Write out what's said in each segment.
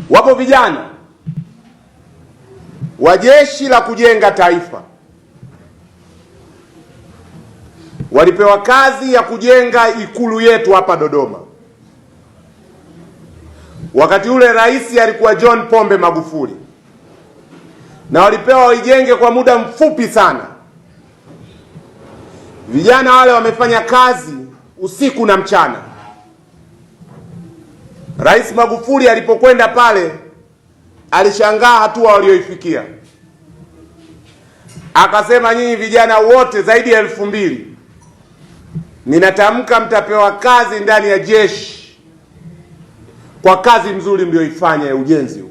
Wapo vijana wa Jeshi la Kujenga Taifa walipewa kazi ya kujenga Ikulu yetu hapa Dodoma. Wakati ule rais alikuwa John Pombe Magufuli, na walipewa waijenge kwa muda mfupi sana. Vijana wale wamefanya kazi usiku na mchana. Rais Magufuli alipokwenda pale alishangaa hatua walioifikia. Akasema, nyinyi vijana wote zaidi ya 2000 ninatamka mtapewa kazi ndani ya jeshi kwa kazi nzuri mlioifanya ya ujenzi huu.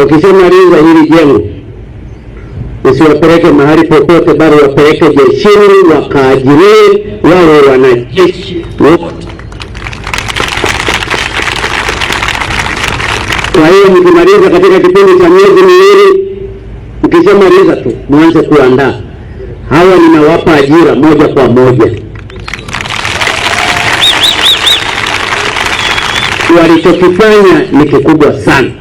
Ukishamaliza hili jengo usiwapeleke mahali popote, bali wapeleke jeshini wakaajiriwe wawe wanajeshi. Kwa hiyo mkimaliza katika kipindi cha miezi miwili, mkishamaliza tu mwanze kuandaa. Hawa ninawapa ajira moja kwa moja. Walichokifanya ni kikubwa sana,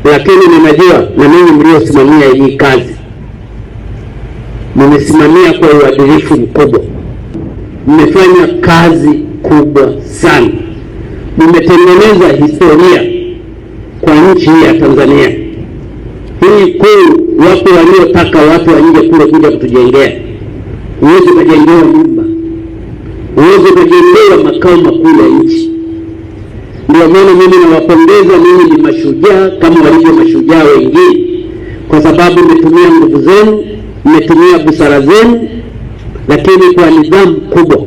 lakini ninajua na ninyi mliosimamia hii kazi mmesimamia kwa uadilifu mkubwa. Mmefanya kazi kubwa sana, mmetengeneza historia kwa nchi hii ya Tanzania. Hii kuu, wapo waliotaka watu wa nje kule kuja kutujengea. Huwezi kujengewa nyumba, huwezi kujengewa makao makuu ya nchi. Ndio maana mimi nawapongeza, ninyi ni mashujaa kama walivyo mashujaa wengine, kwa sababu mmetumia nguvu zenu, mmetumia busara zenu, lakini kwa nidhamu kubwa.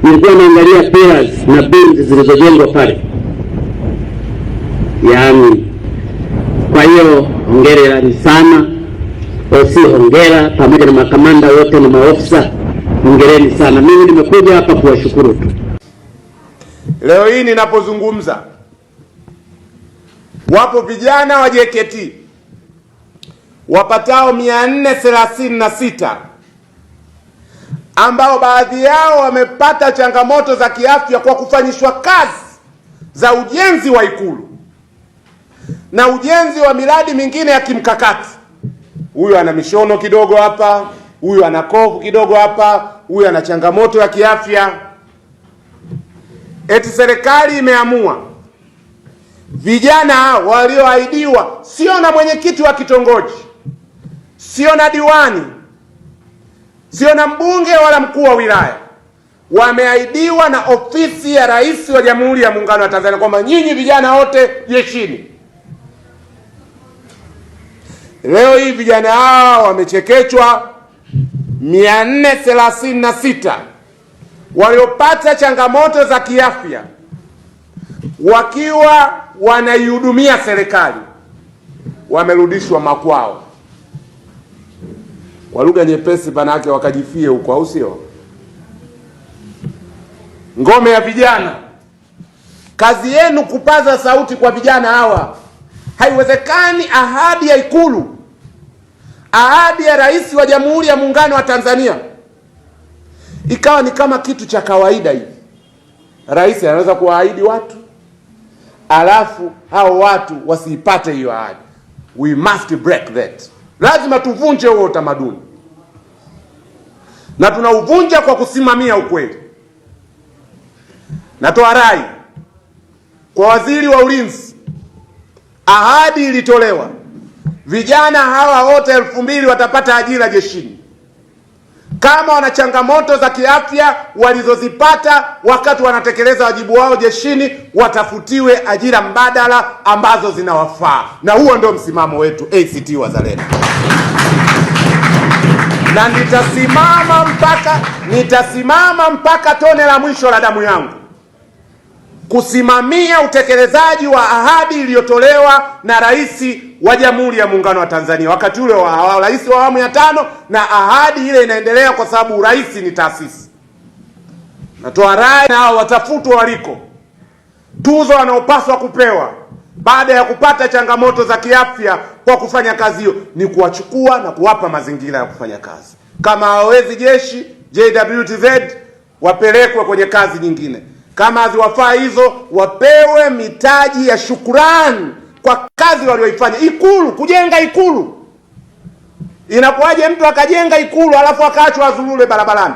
Nilikuwa naangalia pillars na beams zilizojengwa pale, yaani. Kwa hiyo hongereni sana, si hongera, pamoja na makamanda wote na maofisa, hongereni sana. Mimi nimekuja hapa kuwashukuru tu. Leo hii ninapozungumza, wapo vijana wa JKT wapatao 436 ambao baadhi yao wamepata changamoto za kiafya kwa kufanyishwa kazi za ujenzi wa Ikulu na ujenzi wa miradi mingine ya kimkakati. Huyu ana mishono kidogo hapa, huyu ana kovu kidogo hapa, huyu ana changamoto ya kiafya. Eti serikali imeamua vijana walioahidiwa, sio na mwenyekiti wa kitongoji, sio na diwani, sio na mbunge wala mkuu wa wilaya, wameahidiwa na ofisi ya Rais wa Jamhuri ya Muungano wa Tanzania kwamba nyinyi vijana wote jeshini. Leo hii vijana hawa wamechekechwa 436 waliopata changamoto za kiafya wakiwa wanaihudumia serikali, wamerudishwa makwao. Kwa lugha nyepesi, panake wakajifie huko, au sio? Ngome ya vijana, kazi yenu kupaza sauti kwa vijana hawa. Haiwezekani ahadi ya Ikulu, ahadi ya Rais wa Jamhuri ya Muungano wa Tanzania ikawa ni kama kitu cha kawaida hivi. Rais anaweza kuahidi watu, alafu hao watu wasiipate hiyo ahadi. We must break that. Lazima tuvunje huo utamaduni, na tunauvunja kwa kusimamia ukweli. Natoa rai kwa Waziri wa Ulinzi, ahadi ilitolewa, vijana hawa wote 2000 watapata ajira jeshini. Kama wana changamoto za kiafya walizozipata wakati wanatekeleza wajibu wao jeshini, watafutiwe ajira mbadala ambazo zinawafaa. Na huo ndio msimamo wetu ACT Wazalendo. Na nitasimama mpaka tone la mwisho la damu yangu kusimamia utekelezaji wa ahadi iliyotolewa na Rais wa Jamhuri ya Muungano wa Tanzania wakati ule wa rais wa awamu ya 5, na ahadi ile inaendelea kwa sababu urais ni taasisi. Natoa rai na watafutwa waliko. Tuzo wanaopaswa kupewa baada ya kupata changamoto za kiafya kwa kufanya kazi hiyo ni kuwachukua na kuwapa mazingira ya kufanya kazi. Kama hawawezi jeshi, JWTZ wapelekwe kwenye kazi nyingine. Kama haziwafaa hizo, wapewe mitaji ya shukrani kwa kazi walioifanya. Ikulu, kujenga Ikulu. Inakuwaje mtu akajenga Ikulu alafu akaachwa azulule barabarani?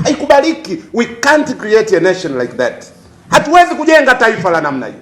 Haikubaliki. We can't create a nation like that. Hatuwezi kujenga taifa la namna hiyo.